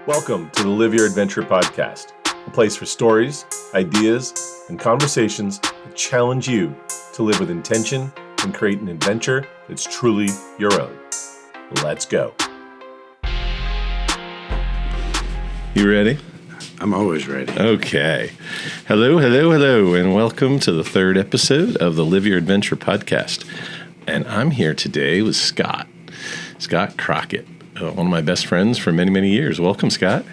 Welcome to the Live Your Adventure podcast, a place for stories, ideas, and conversations that challenge you to live with intention and create an adventure that's truly your own. Let's go. You ready? I'm always ready. Okay. Hello, and welcome to the third episode of the Live Your Adventure podcast. And I'm here today with Scott Crockett, one of my best friends for many, many years. Welcome, Scott.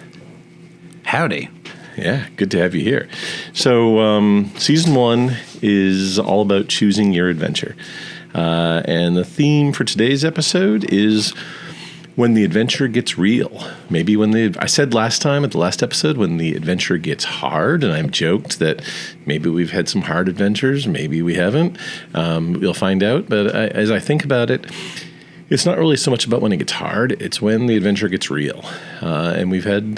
Howdy. Yeah, good to have you here. So, season 1 is all about choosing your adventure. And the theme for today's episode is when the adventure gets real. Maybe I said last time at the last episode, when the adventure gets hard, and I've joked that maybe we've had some hard adventures, maybe we haven't. We'll find out. But as I think about it, it's not really so much about when it gets hard, it's when the adventure gets real. And we've had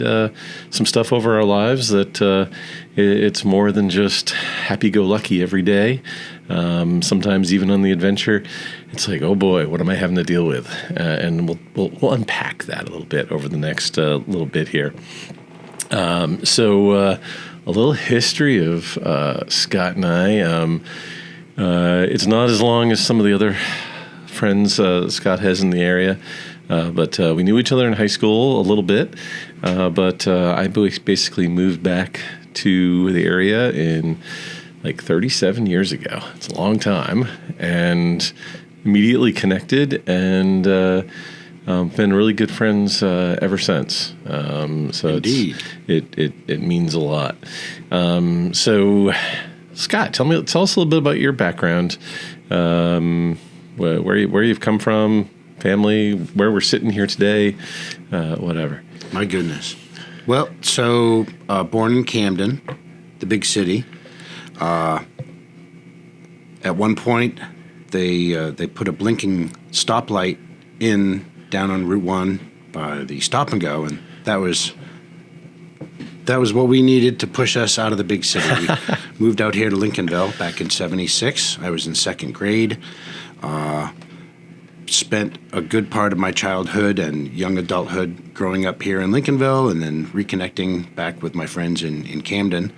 some stuff over our lives that it's more than just happy-go-lucky every day. Sometimes even on the adventure, it's like, oh boy, what am I having to deal with? And we'll unpack that a little bit over the next little bit here. So a little history of Scott and I. It's not as long as some of the other friends Scott has in the area, but we knew each other in high school a little bit, but I basically moved back to the area in like 37 years ago. It's a long time, and immediately connected, and been really good friends ever since. So Indeed. It means a lot. So Scott, tell us a little bit about your background. Where you've come from, family, where we're sitting here today, whatever. My goodness. Well, so born in Camden, the big city. At one point, they put a blinking stoplight down on Route 1 by the Stop and Go, and that was what we needed to push us out of the big city. We moved out here to Lincolnville back in '76. I was in second grade. Spent a good part of my childhood and young adulthood growing up here in Lincolnville, and then reconnecting back with my friends in Camden.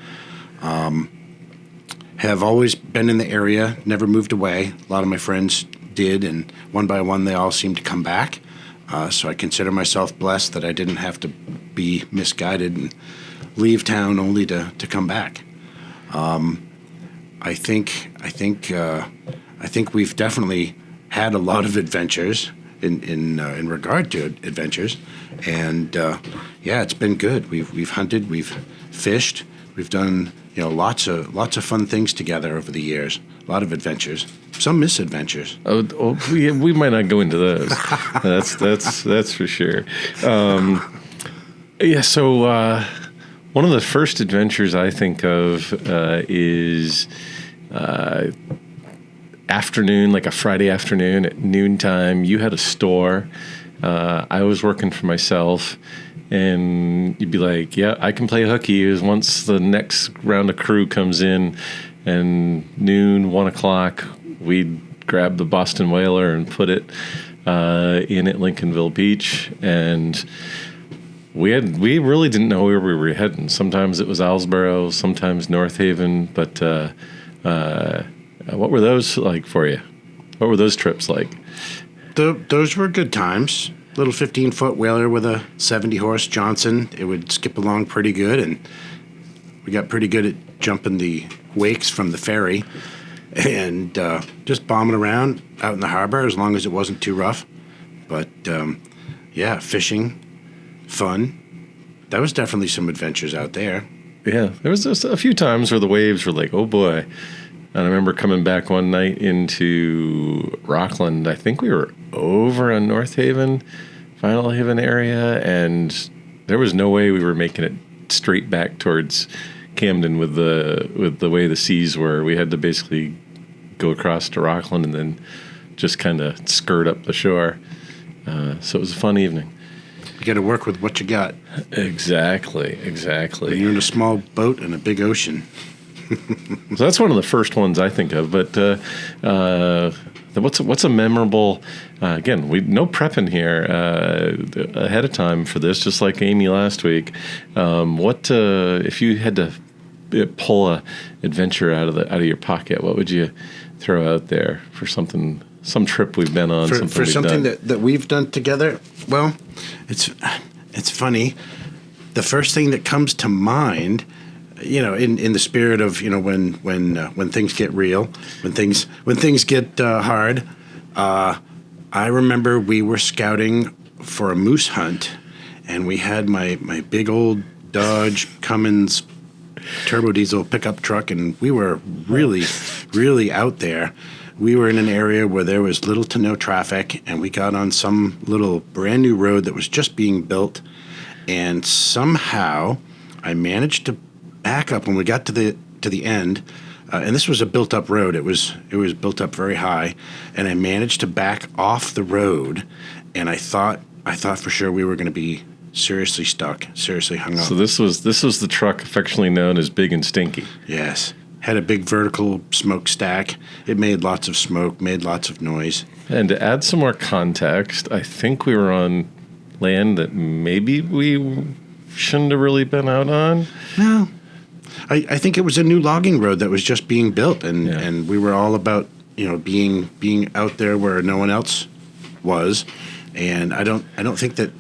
Have always been in the area, never moved away. A lot of my friends did, and one by one they all seemed to come back. So I consider myself blessed that I didn't have to be misguided and leave town only to come back. I think we've definitely had a lot of adventures in regard to adventures, and it's been good. We've hunted, we've fished, we've done lots of fun things together over the years. A lot of adventures, some misadventures. We might not go into those. that's for sure. So one of the first adventures I think of is afternoon, like a Friday afternoon at noontime. You had a store. I was working for myself, and you'd be like, yeah, I can play hooky. Is once the next round of crew comes in, and noon, 1 o'clock, we'd grab the Boston Whaler and put it in at Lincolnville Beach, and we really didn't know where we were heading. Sometimes it was Islesboro, sometimes North Haven, but what were those like for you? What were those trips like? Those were good times. Little 15-foot whaler with a 70-horse Johnson. It would skip along pretty good, and we got pretty good at jumping the wakes from the ferry and just bombing around out in the harbor as long as it wasn't too rough. But, fishing, fun. That was definitely some adventures out there. Yeah, there was just a few times where the waves were like, oh boy. And I remember coming back one night into Rockland. I think we were over on North Haven, Final Haven area, and there was no way we were making it straight back towards Camden with the way the seas were. We had to basically go across to Rockland and then just kind of skirt up the shore. So it was a fun evening. You got to work with what you got. Exactly. You're in a small boat in a big ocean. So that's one of the first ones I think of. But What's a memorable? Again, we no prepping here ahead of time for this, just like Amy last week. What if you had to pull a adventure out of your pocket? What would you throw out there for some trip we've been on? For something that we've done together? Well, it's funny. The first thing that comes to mind, in the spirit of when things get real, when things get hard. I remember we were scouting for a moose hunt, and we had my big old Dodge Cummins turbo diesel pickup truck, and we were really, really out there. We were in an area where there was little to no traffic, and we got on some little brand new road that was just being built, and somehow I managed to back up when we got to the end. And this was a built-up road. It was built up very high, and I managed to back off the road. And I thought for sure we were going to be seriously stuck, seriously hung up. So this was the truck affectionately known as Big and Stinky. Yes, had a big vertical smokestack. It made lots of smoke, made lots of noise. And to add some more context, I think we were on land that maybe we shouldn't have really been out on. No. I think it was a new logging road that was just being built, and we were all about being out there where no one else was, and I don't think that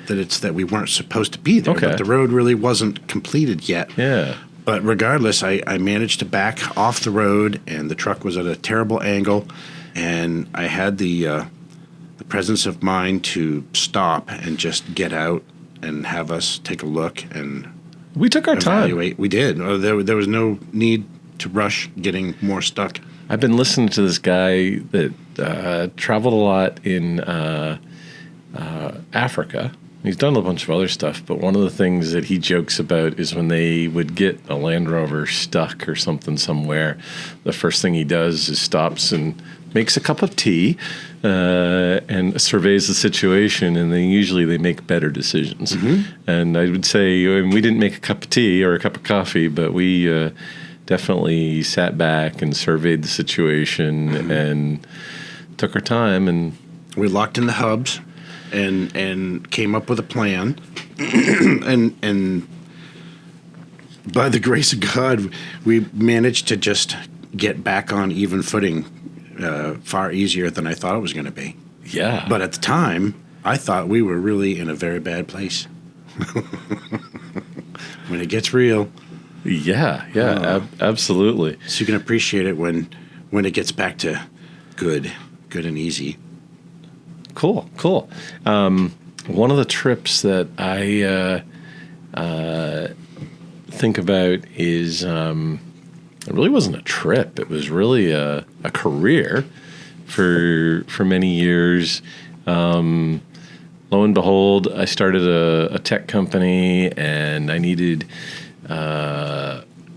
it's that we weren't supposed to be there. Okay. But the road really wasn't completed yet. Yeah. But regardless, I managed to back off the road, and the truck was at a terrible angle, and I had the presence of mind to stop and just get out and have us take a look and. We took our evaluate. time. We did. There was no need to rush getting more stuck. I've been listening to this guy that traveled a lot in Africa. He's done a bunch of other stuff, but one of the things that he jokes about is when they would get a Land Rover stuck or something somewhere, the first thing he does is stops and makes a cup of tea and surveys the situation, and then usually they make better decisions. Mm-hmm. And I would say we didn't make a cup of tea or a cup of coffee, but we definitely sat back and surveyed the situation and took our time. And we locked in the hubs and came up with a plan. and by the grace of God, we managed to just get back on even footing far easier than I thought it was going to be. Yeah. But at the time, I thought we were really in a very bad place. When it gets real. Yeah, absolutely. So you can appreciate it when it gets back to good and easy. Cool. One of the trips that I think about is it really wasn't a trip. It was really a career for many years. Lo and behold, I started a tech company, and I needed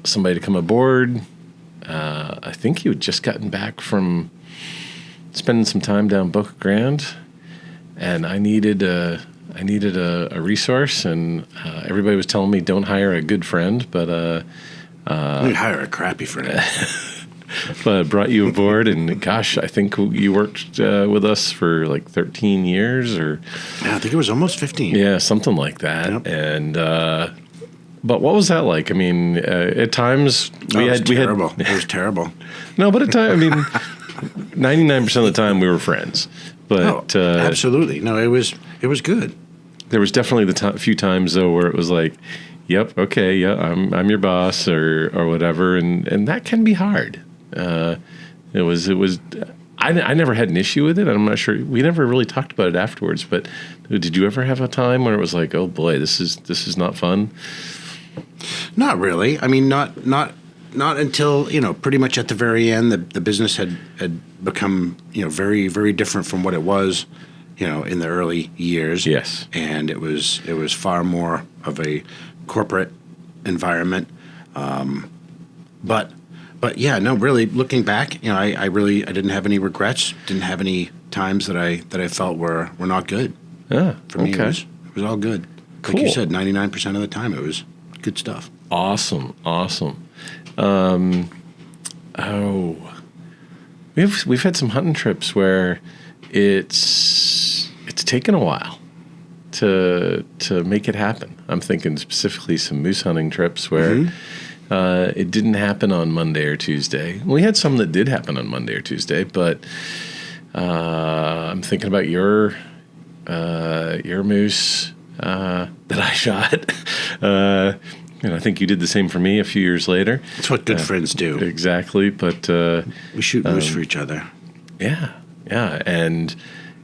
somebody to come aboard. I think he had just gotten back from spending some time down Boca Grande, and I needed a resource, and everybody was telling me don't hire a good friend, but we hire a crappy friend. But I brought you aboard, and gosh, I think you worked with us for like 13 years, or yeah, I think it was almost 15. Yeah, something like that. Yep. And but what was that like? I mean, at times it was terrible. It was terrible. No, but at times, I mean, 99% of the time we were friends. But absolutely, no, it was good. There was definitely the few times though where it was like, "Yep, okay, yeah, I'm your boss," or whatever, and that can be hard. It was. I never had an issue with it. I'm not sure. We never really talked about it afterwards. But did you ever have a time where it was like, "Oh boy, this is not fun"? Not really. I mean, not until pretty much at the very end, the business had become very, very different from what it was in the early years. Yes, and it was far more of a corporate environment. But yeah, no, really looking back, I didn't have any regrets. Didn't have any times that I felt were not good. Yeah, for me, it was all good. Cool. Like you said, 99% of the time it was good stuff. Awesome. we've had some hunting trips where it's taken a while to make it happen. I'm thinking specifically some moose hunting trips where it didn't happen on Monday or Tuesday. We had some that did happen on Monday or Tuesday, but I'm thinking about your moose that I shot. And I think you did the same for me a few years later. That's what good friends do. Exactly, but we shoot moose for each other. Yeah, and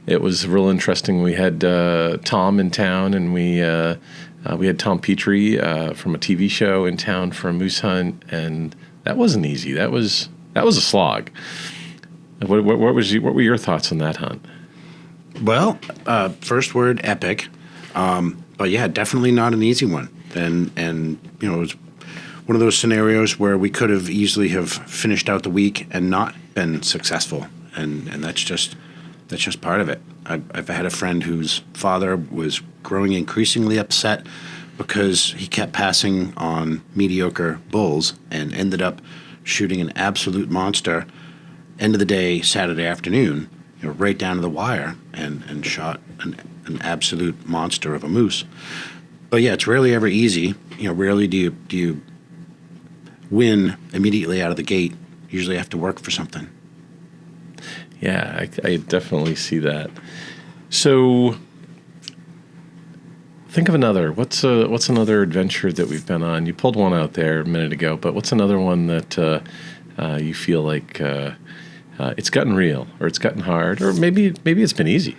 it was real interesting. We had Tom in town, and we had Tom Petrie from a TV show in town for a moose hunt, and that wasn't easy. That was a slog. What were your thoughts on that hunt? Well, first word, epic. But yeah, definitely not an easy one. And it was one of those scenarios where we could have easily have finished out the week and not been successful. And that's just part of it. I've had a friend whose father was growing increasingly upset because he kept passing on mediocre bulls and ended up shooting an absolute monster. End of the day, Saturday afternoon, right down to the wire, and shot an absolute monster of a moose. But yeah, it's rarely ever easy. Rarely do you win immediately out of the gate. Usually have to work for something. Yeah, I definitely see that. So, think of another. What's another adventure that we've been on? You pulled one out there a minute ago, but what's another one that you feel like it's gotten real, or it's gotten hard, or maybe it's been easy?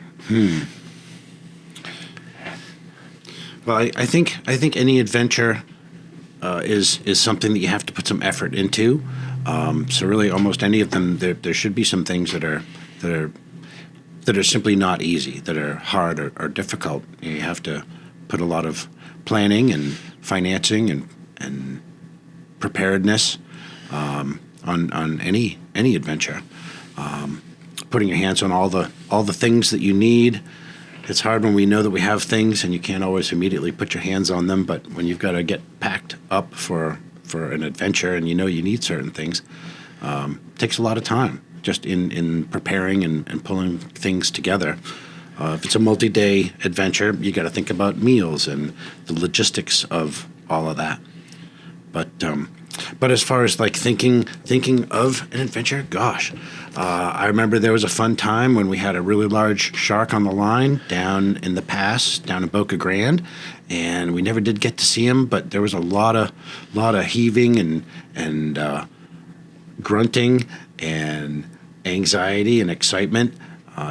Well, I think any adventure is something that you have to put some effort into. So really, almost any of them, there should be some things that are simply not easy, that are hard or difficult. You have to put a lot of planning and financing and preparedness on any adventure. Putting your hands on all the things that you need. It's hard when we know that we have things and you can't always immediately put your hands on them, but when you've got to get packed up for an adventure and you need certain things, it takes a lot of time just in preparing and pulling things together. If it's a multi-day adventure, you got to think about meals and the logistics of all of that. But as far as like thinking of an adventure, gosh, I remember there was a fun time when we had a really large shark on the line down in the pass, down in Boca Grande, and we never did get to see him, but there was a lot of heaving and grunting and anxiety and excitement.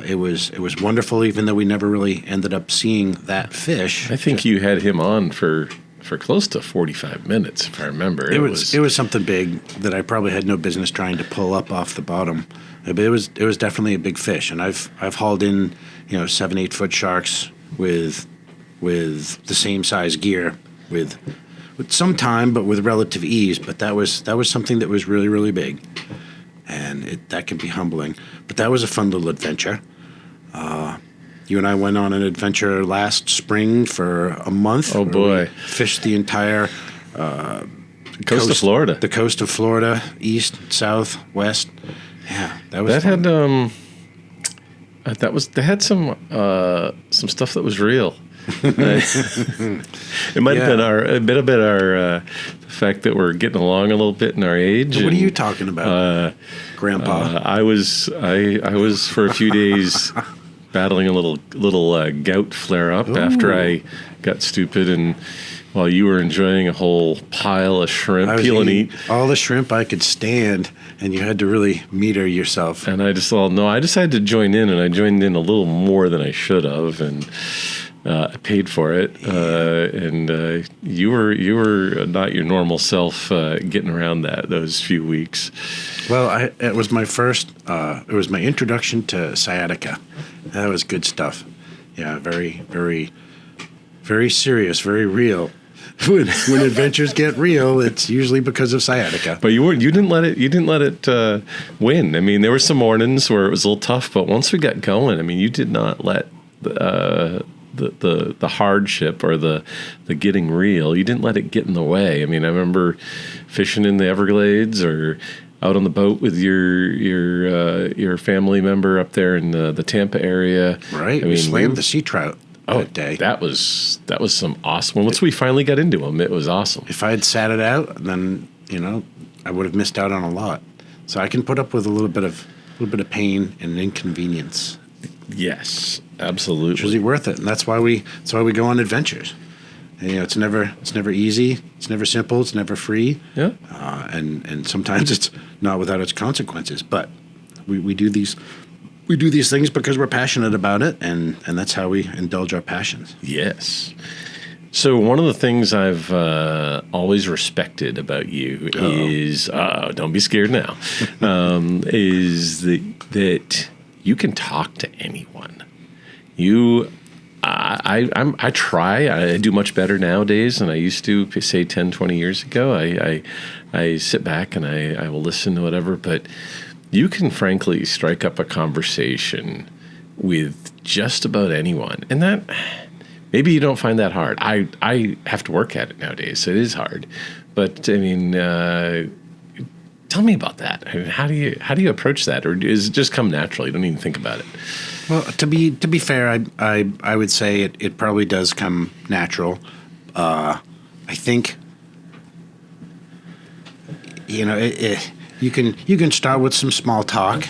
It was wonderful, even though we never really ended up seeing that fish. I think you had him on for close to 45 minutes, if I remember. It was something big that I probably had no business trying to pull up off the bottom. But it was definitely a big fish, and I've hauled in 7-8 foot sharks with the same size gear with some time, but with relative ease. But that was something that was really, really big, and that can be humbling. But that was a fun little adventure. You and I went on an adventure last spring for a month. Oh boy! Fished the entire coast of Florida. The coast of Florida, east, south, west. Yeah, that was. They had some stuff that was real. It might have been the fact that we're getting along a little bit in our age. What are you talking about, Grandpa? I was for a few days battling a little gout flare up after I got stupid, and while you were enjoying a whole pile of shrimp, peel and eat all the shrimp I could stand, and you had to really meter yourself. And I decided to join in, and I joined in a little more than I should have, and I paid for it. And you were not your normal self getting around those few weeks. Well, it was my first. It was my introduction to sciatica. That was good stuff. Yeah, very, very, very serious, very real. When adventures get real, it's usually because of sciatica. But you didn't let it win. I mean, there were some mornings where it was a little tough, but once we got going, I mean, you did not let the hardship or the getting real. You didn't let it get in the way. I mean, I remember fishing in the Everglades or out on the boat with your family member up there in the Tampa area. Right. We slammed the sea trout that day. That was some awesome. Once we finally got into them, it was awesome. If I had sat it out, then I would have missed out on a lot. So I can put up with a little bit of pain and inconvenience. Yes, absolutely. It's really worth it, and that's why we go on adventures. And, it's never easy, it's never simple, it's never free. Yeah. And sometimes it's not without its consequences. But we do these things because we're passionate about it, and that's how we indulge our passions. Yes. So one of the things I've always respected about you is don't be scared now, is that you can talk to anyone. I try. I do much better nowadays than I used to, say, 10, 20 years ago. I sit back and I will listen to whatever, but you can frankly strike up a conversation with just about anyone. And that, maybe you don't find that hard. I have to work at it nowadays, so it is hard. But, I mean, tell me about that. I mean, how do you approach that? Or does it just come naturally? You don't even think about it. Well, to be fair, I would say it probably does come natural. I think you can start with some small talk,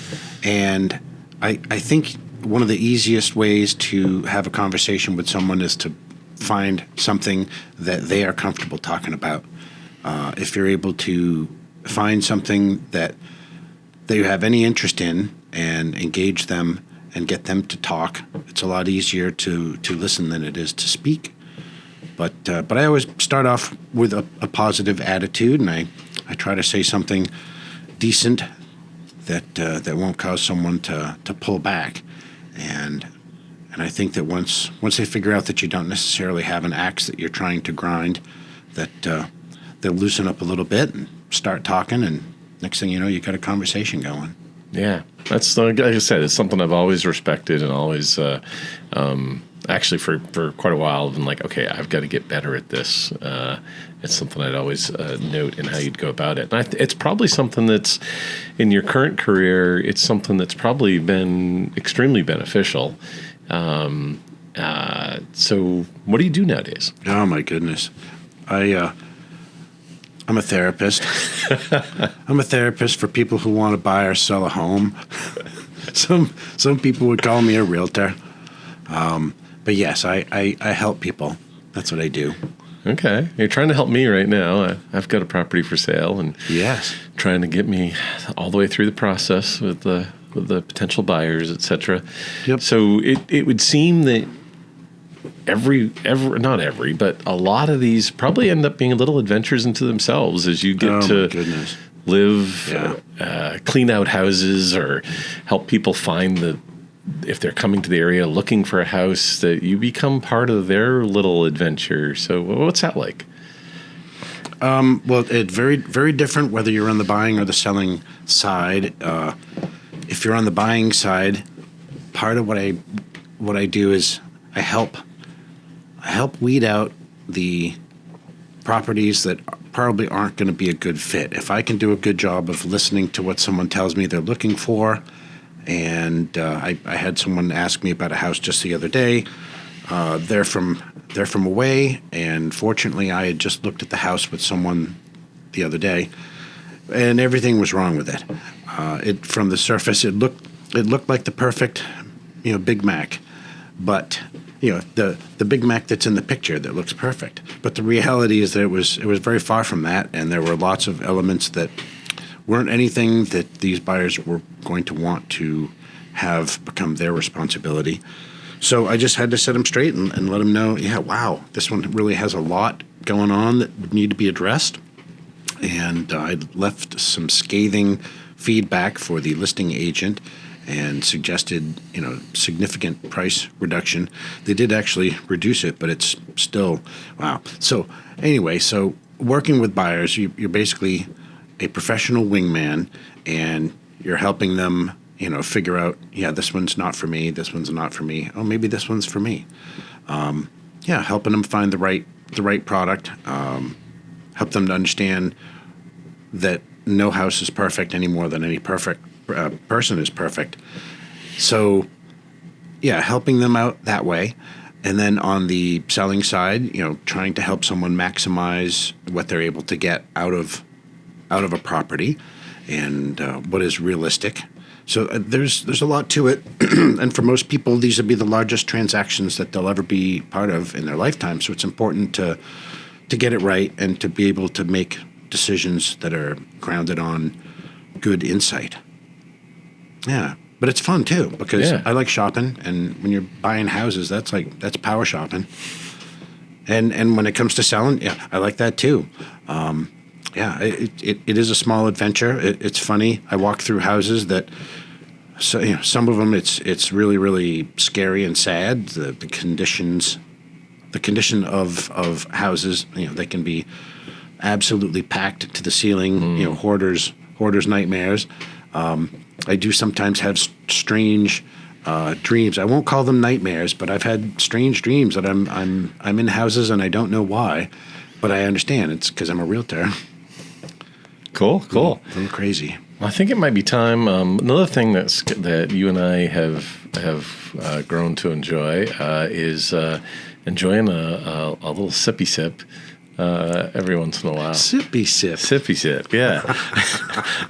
and I think one of the easiest ways to have a conversation with someone is to find something that they are comfortable talking about. If you're able to find something that you have any interest in and engage them and get them to talk, it's a lot easier to listen than it is to speak. But I always start off with a positive attitude, and I try to say something decent that won't cause someone to pull back. And I think that once they figure out that you don't necessarily have an axe that you're trying to grind, that they'll loosen up a little bit and start talking, and next thing you know, you got a conversation going. Yeah, that's, like I said, it's something I've always respected and always, actually for quite a while, I've been like, okay, I've got to get better at this. It's something I'd always note in how you'd go about it. And it's probably something that's, in your current career, it's something that's probably been extremely beneficial. So what do you do nowadays? Oh, my goodness. I'm a therapist. I'm a therapist for people who want to buy or sell a home. Some people would call me a realtor. But yes, I help people. That's what I do. Okay. You're trying to help me right now. I've got a property for sale, and yes, trying to get me all the way through the process with the potential buyers, etc. Yep. So it would seem that not every, but a lot of these probably end up being little adventures into themselves as you get to live, clean out houses, or help people find if they're coming to the area looking for a house, that you become part of their little adventure. So what's that like? Well, it's very, very different whether you're on the buying or the selling side. If you're on the buying side, part of what I do is I help weed out the properties that probably aren't going to be a good fit. If I can do a good job of listening to what someone tells me they're looking for, and I had someone ask me about a house just the other day. They're from away, and fortunately, I had just looked at the house with someone the other day, and everything was wrong with it. From the surface, it looked like the perfect, Big Mac, but the Big Mac that's in the picture that looks perfect. But the reality is that it was very far from that, and there were lots of elements that weren't anything that these buyers were going to want to have become their responsibility. So I just had to set them straight and let them know, wow, this one really has a lot going on that would need to be addressed. And I left some scathing feedback for the listing agent and suggested, significant price reduction. They did actually reduce it, but it's still, wow. So anyway, working with buyers, you're basically a professional wingman, and you're helping them, figure out, this one's not for me, this one's not for me. Oh, maybe this one's for me. Helping them find the right product. Help them to understand that no house is perfect any more than any perfect person is perfect. So, yeah, helping them out that way. And then on the selling side, trying to help someone maximize what they're able to get out of a property and what is realistic. So there's a lot to it. And for most people, these would be the largest transactions that they'll ever be part of in their lifetime. So it's important to get it right and to be able to make decisions that are grounded on good insight. Yeah. But it's fun too, because I like shopping, and when you're buying houses, that's power shopping. And when it comes to selling, I like that too. It is a small adventure. It's funny. I walk through houses that, some of them it's really, really scary and sad. The condition of houses, they can be absolutely packed to the ceiling. Hoarders nightmares. I do sometimes have strange dreams. I won't call them nightmares, but I've had strange dreams that I'm in houses and I don't know why, but I understand it's because I'm a realtor. Cool. A little crazy. Well, I think it might be time. Another thing that you and I have grown to enjoy is enjoying a little sippy sip. Every once in a while. Sippy sip, yeah.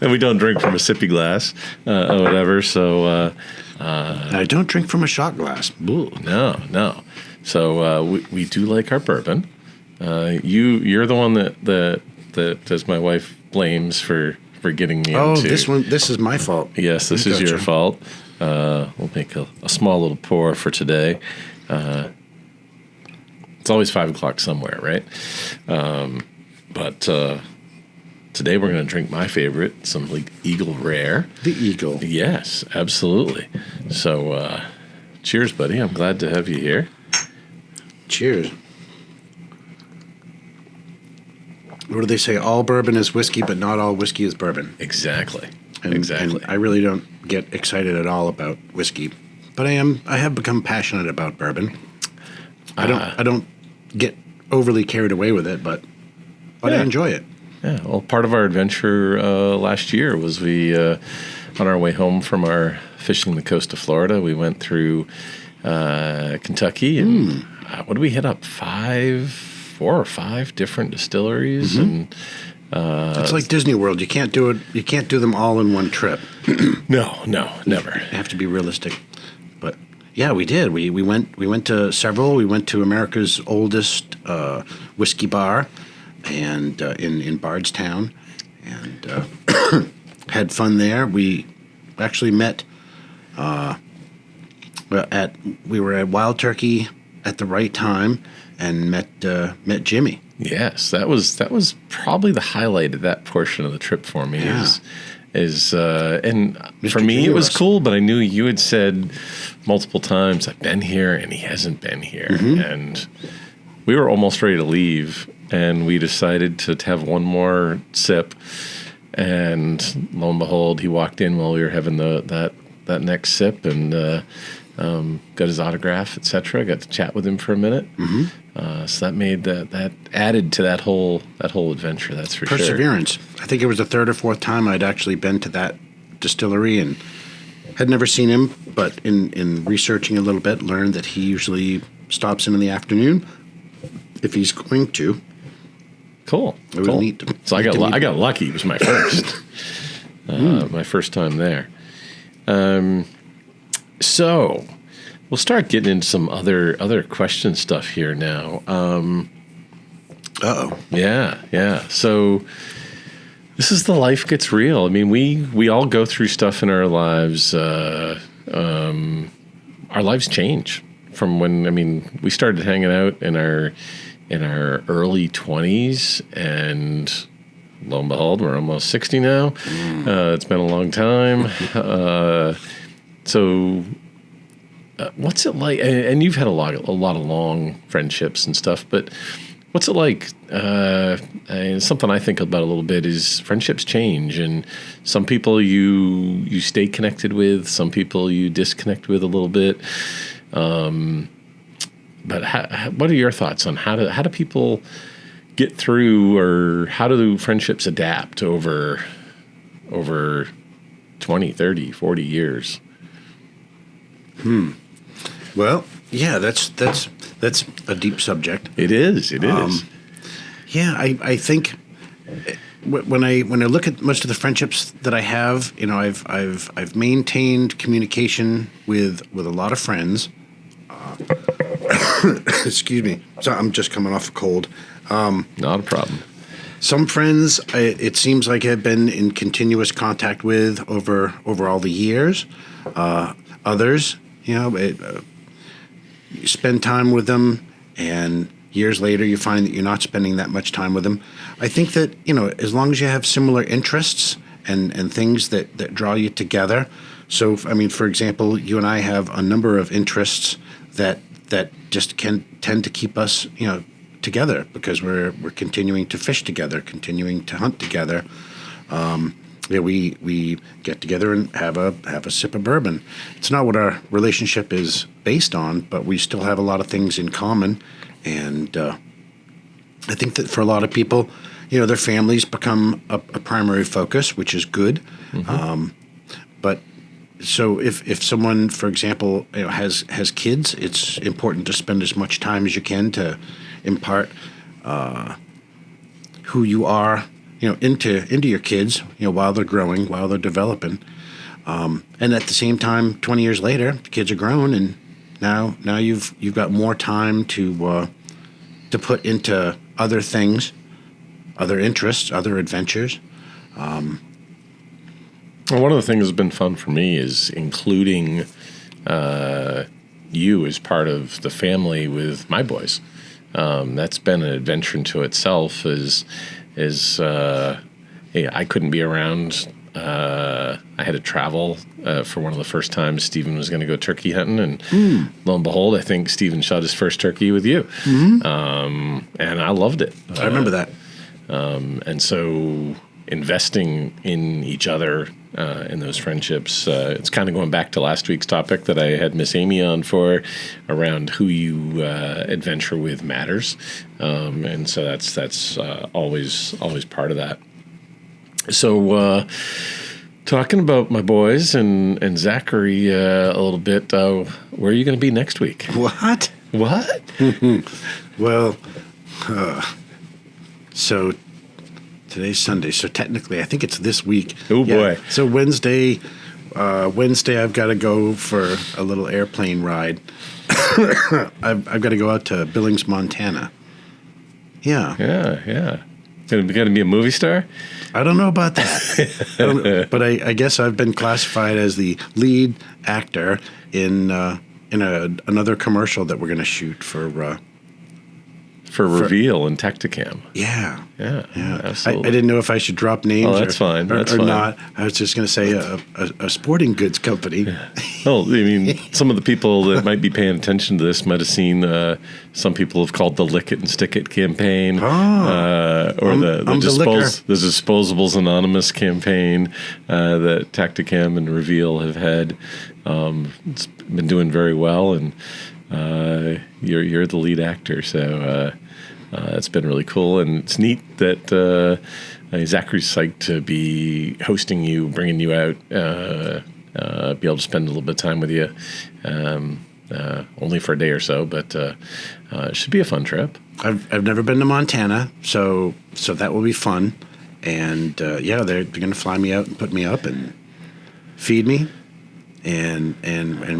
And we don't drink from a sippy glass or whatever. So I don't drink from a shot glass. Ooh. No. So we do like our bourbon. You're the one that as my wife blames for getting me into. This is my fault. Yes, this is your fault. We'll make a small little pour for today. It's always 5 o'clock somewhere, right? But today we're going to drink my favorite, some Eagle Rare. The Eagle. Yes, absolutely. So, cheers, buddy. I'm glad to have you here. Cheers. What do they say? All bourbon is whiskey, but not all whiskey is bourbon. Exactly. And I really don't get excited at all about whiskey, but I have become passionate about bourbon. I don't get overly carried away with it, but I enjoy it. Yeah. Well, part of our adventure last year was we on our way home from our fishing the coast of Florida, we went through Kentucky, and what did we hit up? 4 or 5 different distilleries, and it's like Disney World. You can't do it. You can't do them all in one trip. No, never. You have to be realistic. But yeah, we did. We went to several. We went to America's oldest whiskey bar, and in Bardstown, and had fun there. We actually met. We were at Wild Turkey at the right time, and met Jimmy. Yes, that was probably the highlight of that portion of the trip for me. Yeah. And Mr. for me Jimmy it was Russ. cool, but I knew you had said multiple times, I've been here and he hasn't been here. And we were almost ready to leave, and we decided to have one more sip, and lo and behold, he walked in while we were having that next sip, and got his autograph, etc. Got to chat with him for a minute. So that made that added to that whole adventure. That's for sure. Perseverance. I think it was the 3rd or 4th time I'd actually been to that distillery, and had never seen him, but in researching a little bit, learned that he usually stops in the afternoon if he's going to. Cool. It was neat. So I got lucky. It was my first, my first time there. So we'll start getting into some other question stuff here now. Uh-oh. Yeah. So this is the life gets real. I mean, we all go through stuff in our lives. Our lives change from when we started hanging out in our early 20s, and lo and behold, we're almost 60 now. It's been a long time. So what's it like? And you've had a lot of long friendships and stuff, but what's it like? And something I think about a little bit is friendships change, and some people you stay connected with, some people you disconnect with a little bit. But what are your thoughts on how do people get through, or how do friendships adapt over over 20, 30, 40 years. Well, yeah, that's a deep subject. It is. It is. Yeah, I think when I look at most of the friendships that I have, I've maintained communication with a lot of friends. Excuse me. So I'm just coming off a cold. Not a problem. Some friends, it seems like I've been in continuous contact with over all the years. Others, you spend time with them, and years later you find that you're not spending that much time with them. I think that, as long as you have similar interests and things that draw you together. So, I mean, for example, you and I have a number of interests that just can tend to keep us, together, because we're continuing to fish together, continuing to hunt together. We get together and have a sip of bourbon. It's not what our relationship is based on, but we still have a lot of things in common. And I think that for a lot of people, their families become a primary focus, which is good. Mm-hmm. But so if someone, for example, has kids, it's important to spend as much time as you can to impart who you are, into your kids, while they're growing, while they're developing. And at the same time, 20 years later, the kids are grown, and now you've got more time to put into other things, other interests, other adventures. Well, one of the things that's been fun for me is including you as part of the family with my boys. That's been an adventure into itself. I couldn't be around. I had to travel for one of the first times Stephen was going to go turkey hunting, and lo and behold, I think Stephen shot his first turkey with you, and I loved it. I remember that. And so investing in each other, in those friendships, it's kind of going back to last week's topic that I had Miss Amy on for, around who you adventure with matters, and so that's always part of that. So talking about my boys and Zachary a little bit, where are you going to be next week? What? Well, so today's Sunday, so technically I think it's this week. Oh, boy. So Wednesday I've got to go for a little airplane ride. I've got to go out to Billings, Montana. Yeah. Going to be a movie star? I don't know about that. But I guess I've been classified as the lead actor in another commercial that we're going to shoot for Reveal and Tacticam. Yeah. Absolutely. I didn't know if I should drop names. Oh, that's fine. That's fine. Not. I was just going to say a sporting goods company. Well, I mean, some of the people that might be paying attention to this might have seen some people have called the Lick It and Stick It campaign, or the Disposables Anonymous campaign that Tacticam and Reveal have had. It's been doing very well, and you're the lead actor, so it's been really cool, and it's neat that Zachary's psyched to be hosting you, bringing you out, be able to spend a little bit of time with you, only for a day or so, but it should be a fun trip. I've never been to Montana, so that will be fun, and they're going to fly me out and put me up and feed me, and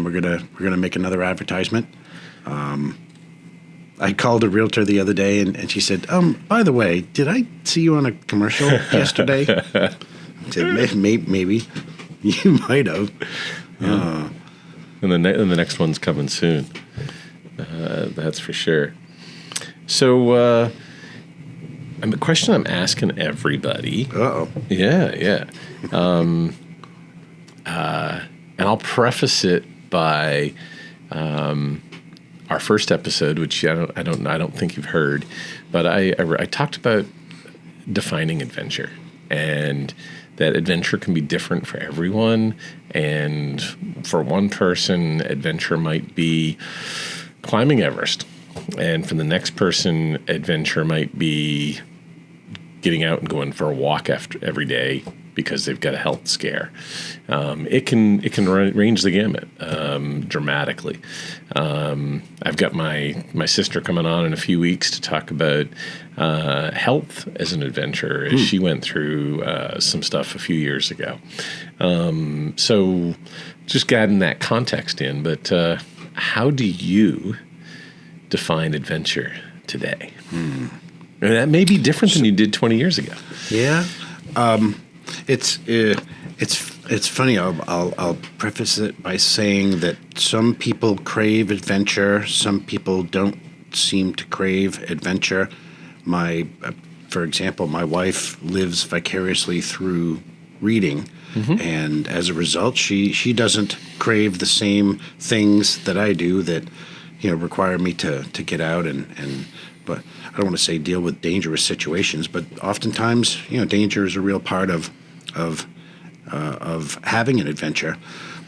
we're gonna make another advertisement. I called a realtor the other day, and she said, by the way, did I see you on a commercial yesterday? I said, maybe. You might have. Yeah. And the next one's coming soon. That's for sure. So, a question I'm asking everybody. Uh-oh. Yeah. And I'll preface it by our first episode, which I don't think you've heard, but I talked about defining adventure, and that adventure can be different for everyone. And for one person, adventure might be climbing Everest, and for the next person, adventure might be getting out and going for a walk every day because they've got a health scare. It can range the gamut dramatically. I've got my sister coming on in a few weeks to talk about health as an adventure as she went through some stuff a few years ago. So just adding that context in, but how do you define adventure today? And that may be different than you did 20 years ago. Yeah. It's funny. I'll preface it by saying that some people crave adventure. Some people don't seem to crave adventure. For example, my wife lives vicariously through reading, and as a result, she doesn't crave the same things that I do that require me to get out and. But I don't want to say deal with dangerous situations, but oftentimes danger is a real part of having an adventure.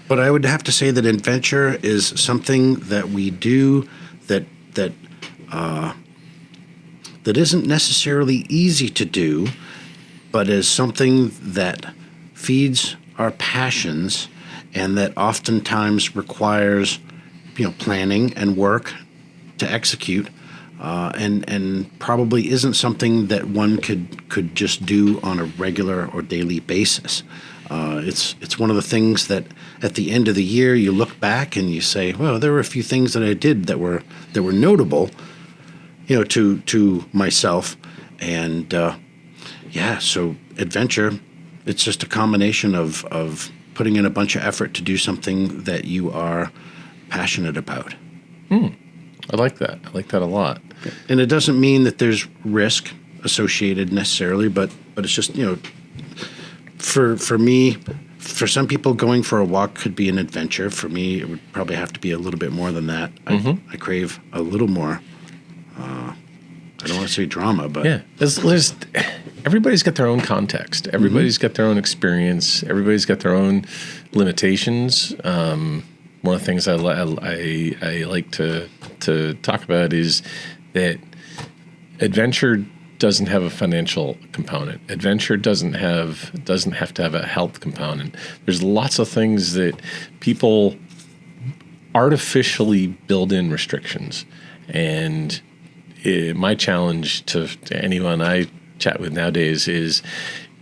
But I would have to say that adventure is something that we do that isn't necessarily easy to do, but is something that feeds our passions and that oftentimes requires planning and work to execute, and probably isn't something that one could just do on a regular or daily basis. It's one of the things that at the end of the year you look back and you say, well, there were a few things that I did that were notable, to myself, and so adventure, it's just a combination of putting in a bunch of effort to do something that you are passionate about. I like that. I like that a lot. And it doesn't mean that there's risk associated necessarily, but it's just, for me, for some people, going for a walk could be an adventure. For me, it would probably have to be a little bit more than that. I crave a little more. I don't want to say drama, but yeah, there's everybody's got their own context. Everybody's got their own experience. Everybody's got their own limitations. One of the things I like to talk about is that adventure doesn't have a financial component. Adventure doesn't have to have a health component. There's lots of things that people artificially build in restrictions. And my challenge to anyone I chat with nowadays is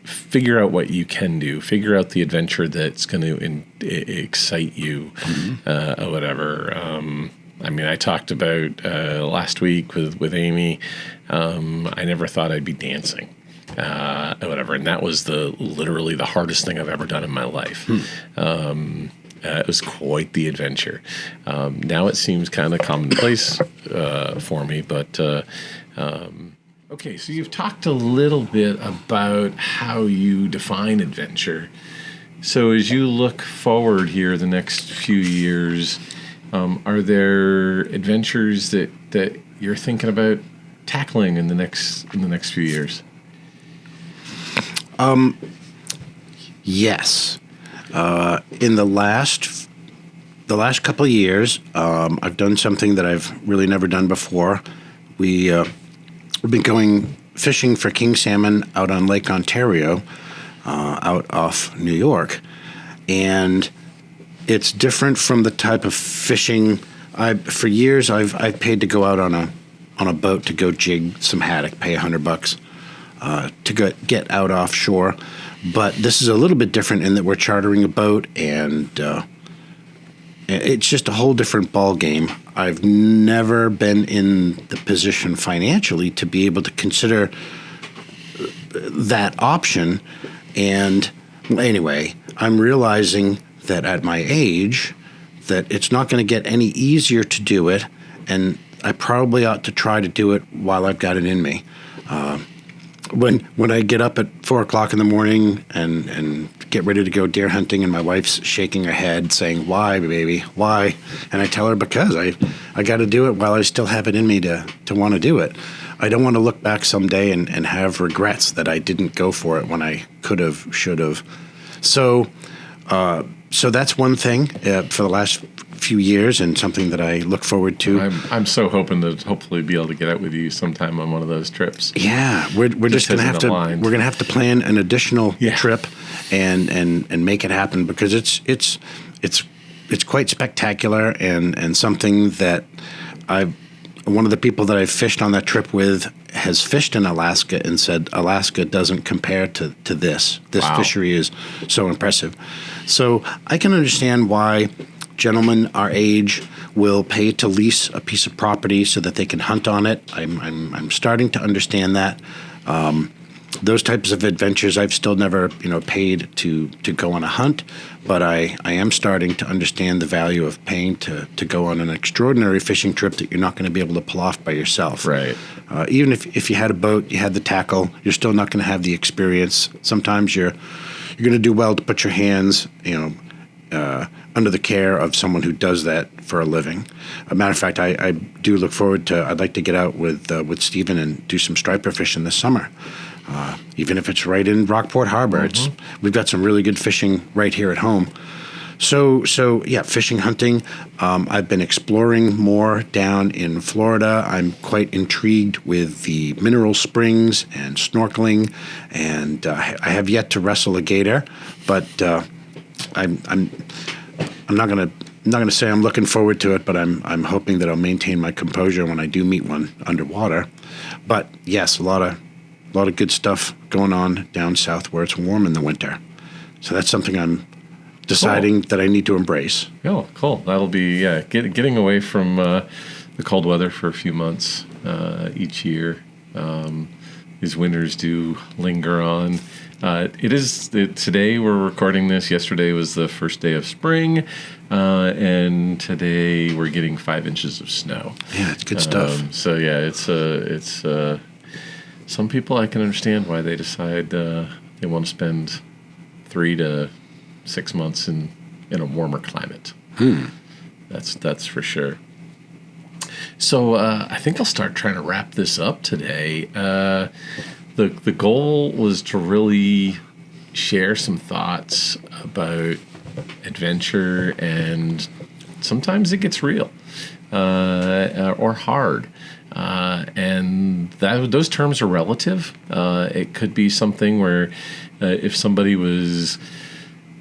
figure out what you can do. Figure out the adventure that's going to excite you, or whatever. I talked about last week with Amy. I never thought I'd be dancing, or whatever, and that was literally the hardest thing I've ever done in my life. It was quite the adventure. Now it seems kind of commonplace for me, but. Okay, so you've talked a little bit about how you define adventure. So as you look forward here the next few years, are there adventures that you're thinking about tackling in the next few years? Yes. In the last couple of years, I've done something that I've really never done before. We've been going fishing for king salmon out on Lake Ontario, out off New York, and it's different from the type of fishing. For years I've paid to go out on a boat to go jig some haddock, pay $100 to get out offshore, but this is a little bit different in that we're chartering a boat, and it's just a whole different ball game. I've never been in the position financially to be able to consider that option. And anyway, I'm realizing that at my age, that it's not going to get any easier to do it, and I probably ought to try to do it while I've got it in me. When I get up at 4 o'clock in the morning and get ready to go deer hunting, and my wife's shaking her head saying, "Why, baby, why?" And I tell her, because I got to do it while I still have it in me to want to do it. I don't want to look back someday and have regrets that I didn't go for it when I could have, should have. So that's one thing. For the last few years and something that I look forward to. I'm so hoping to hopefully be able to get out with you sometime on one of those trips. Yeah, we're just going to have to aligned. we're going to have to plan an additional trip and make it happen, because it's quite spectacular and something that one of the people that I fished on that trip with has fished in Alaska and said Alaska doesn't compare to this. This fishery is so impressive. So I can understand why gentlemen our age will pay to lease a piece of property so that they can hunt on it. I'm starting to understand that. Those types of adventures, I've still never, paid to go on a hunt, but I am starting to understand the value of paying to go on an extraordinary fishing trip that you're not going to be able to pull off by yourself. Right. Even if you had a boat, you had the tackle, you're still not going to have the experience. Sometimes you're going to do well to put your hands, under the care of someone who does that for a living. A matter of fact, I do look forward to. I'd like to get out with Stephen and do some striper fishing this summer. Even if it's right in Rockport Harbor. We've got some really good fishing right here at home. So yeah, fishing, hunting. I've been exploring more down in Florida. I'm quite intrigued with the mineral springs and snorkeling, and I have yet to wrestle a gator, but I'm not gonna say I'm looking forward to it, but I'm hoping that I'll maintain my composure when I do meet one underwater. But yes, a lot of good stuff going on down south where it's warm in the winter. So that's something I'm deciding that I need to embrace. Oh, cool. That'll be, getting away from the cold weather for a few months each year. These winters do linger on. Today we're recording this. Yesterday was the first day of spring, and today we're getting 5 inches of snow. Yeah, it's good stuff. So yeah, it's some people, I can understand why they decide they want to spend 3 to 6 months in a warmer climate. That's for sure. So I think I'll start trying to wrap this up today. The goal was to really share some thoughts about adventure, and sometimes it gets real or hard. And those terms are relative. It could be something where if somebody was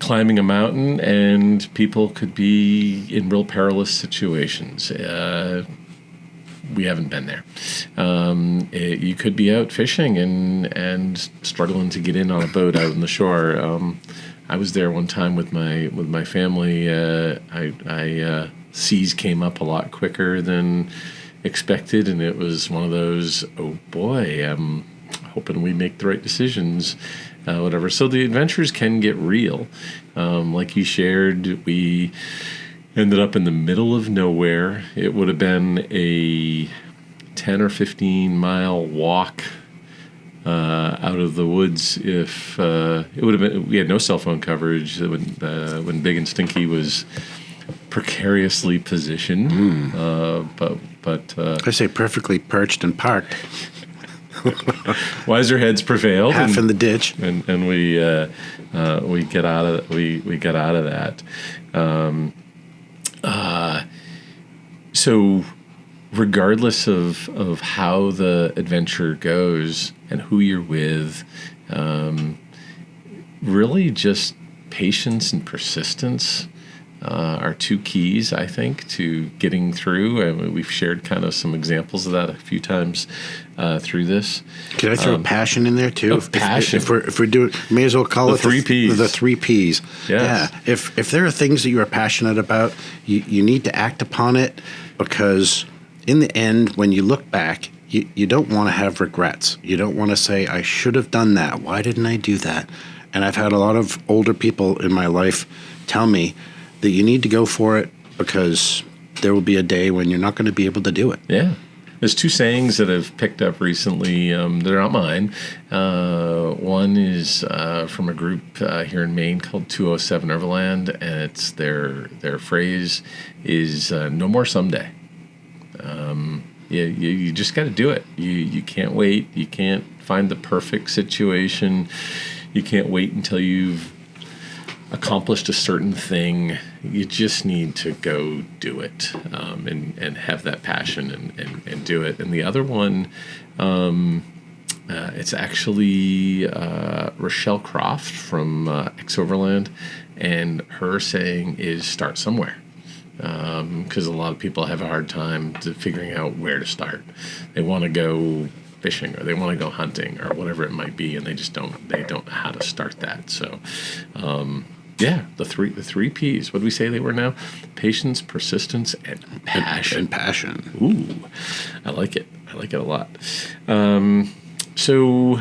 climbing a mountain and people could be in real perilous situations. We haven't been there. You could be out fishing and struggling to get in on a boat out on the shore. I was there one time with my family. Seas came up a lot quicker than expected, and it was one of those, oh boy, I'm hoping we make the right decisions, whatever. So the adventures can get real. Like you shared, we ended up in the middle of nowhere. It would have been a 10 or 15 mile walk out of the woods if it would have been. We had no cell phone coverage when Big and Stinky was precariously positioned, but I say perfectly perched and parked. Wiser heads prevailed. Half in the ditch, and we get out of that. So regardless of how the adventure goes and who you're with, really just patience and persistence are two keys, I think, to getting through. And we've shared kind of some examples of that a few times through this. Can I throw passion in there too? Passion. If we're doing, may as well call it the 3 Ps. The 3 Ps. Yes. Yeah. If there are things that you are passionate about, you need to act upon it, because in the end, when you look back, you don't want to have regrets. You don't want to say, I should have done that. Why didn't I do that? And I've had a lot of older people in my life tell me that you need to go for it, because there will be a day when you're not going to be able to do it. Yeah. There's 2 sayings that I've picked up recently. They're not mine. One is from a group here in Maine called 207 Overland, and it's their phrase is no more someday. You just got to do it. You can't wait. You can't find the perfect situation. You can't wait until you've accomplished a certain thing. You just need to go do it, and have that passion and do it. And the other one, it's actually Rochelle Croft from Ex-Overland, and her saying is start somewhere. Because a lot of people have a hard time figuring out where to start. They want to go fishing, or they want to go hunting, or whatever it might be, and they don't know how to start that. So, the three P's. What do we say they were now? Patience, persistence, and passion. And passion. Ooh, I like it. I like it a lot. So,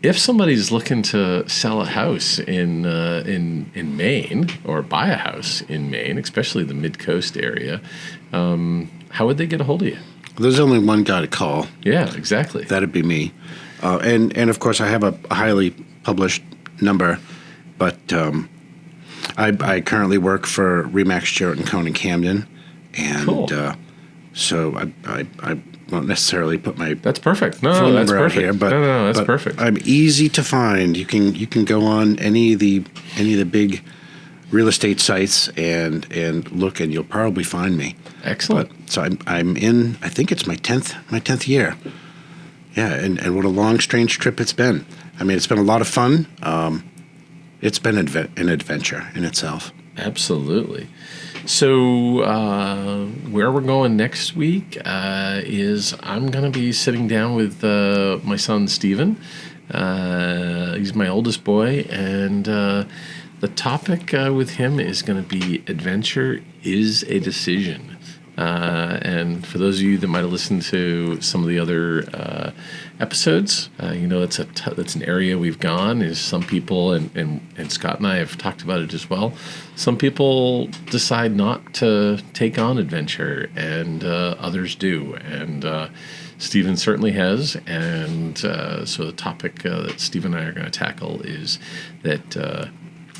if somebody's looking to sell a house in Maine, or buy a house in Maine, especially the mid-coast area, how would they get a hold of you? There's only one guy to call. Yeah, exactly. That'd be me. And of course, I have a highly published number, but I currently work for Remax Jarrett & Cohn in Camden, and cool. So I won't necessarily put my that's perfect. No, phone that's number perfect. out here, but that's perfect. I'm easy to find. You can go on any of the big real estate sites and look, and you'll probably find me. Excellent. So I'm in. I think it's my 10th year. Yeah, and what a long, strange trip it's been. I mean, it's been a lot of fun. It's been an adventure in itself. Absolutely. So where we're going next week is I'm going to be sitting down with my son, Steven. He's my oldest boy, and the topic with him is going to be adventure is a decision. And for those of you that might have listened to some of the other episodes, it's an area we've gone. Is some people, and Scott and I have talked about it as well. Some people decide not to take on adventure, and others do. And Stephen certainly has. And so the topic that Steve and I are going to tackle is that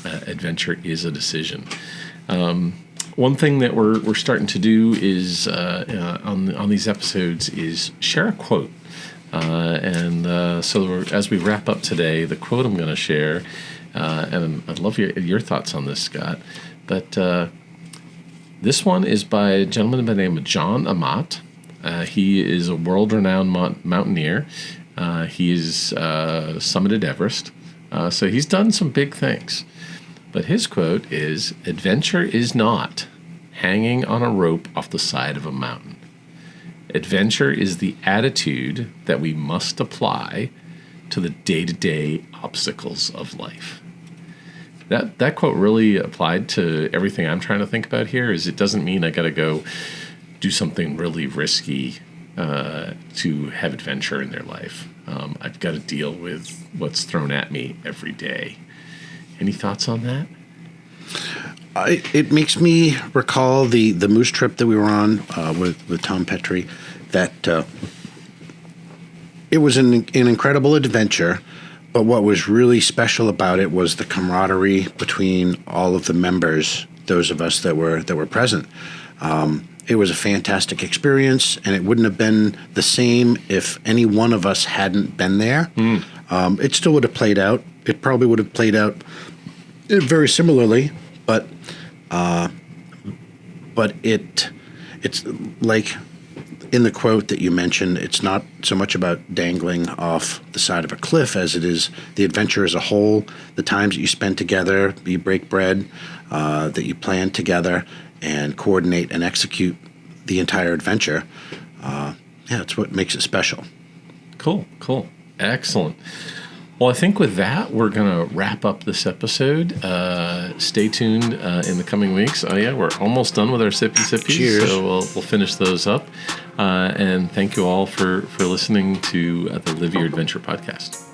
adventure is a decision. One thing that we're starting to do is on these episodes is share a quote, so as we wrap up today, the quote I'm going to share, and I'd love your thoughts on this, Scott. But this one is by a gentleman by the name of John Amat. He is a world-renowned mountaineer. He's summited Everest, so he's done some big things. But his quote is, "Adventure is not hanging on a rope off the side of a mountain. Adventure is the attitude that we must apply to the day-to-day obstacles of life." That quote really applied to everything I'm trying to think about here. Is it doesn't mean I got to go do something really risky to have adventure in their life. I've got to deal with what's thrown at me every day. Any thoughts on that? It makes me recall the moose trip that we were on with Tom Petrie. That it was an incredible adventure, but what was really special about it was the camaraderie between all of the members, those of us that were present. It was a fantastic experience, and it wouldn't have been the same if any one of us hadn't been there. It still would have played out. It probably would have played out very similarly, but it's like in the quote that you mentioned, it's not so much about dangling off the side of a cliff as it is the adventure as a whole, the times that you spend together, you break bread, that you plan together and coordinate and execute the entire adventure. It's what makes it special. Cool. Excellent. Well, I think with that, we're going to wrap up this episode. Stay tuned in the coming weeks. Oh, yeah, we're almost done with our Sippy Sippies. Cheers. So we'll finish those up. And thank you all for listening to the Live Your Adventure podcast.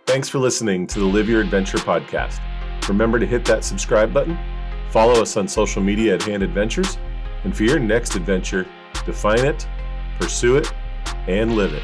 Thanks for listening to the Live Your Adventure podcast. Remember to hit that subscribe button, follow us on social media at Hand Adventures, and for your next adventure, define it, pursue it, and live it.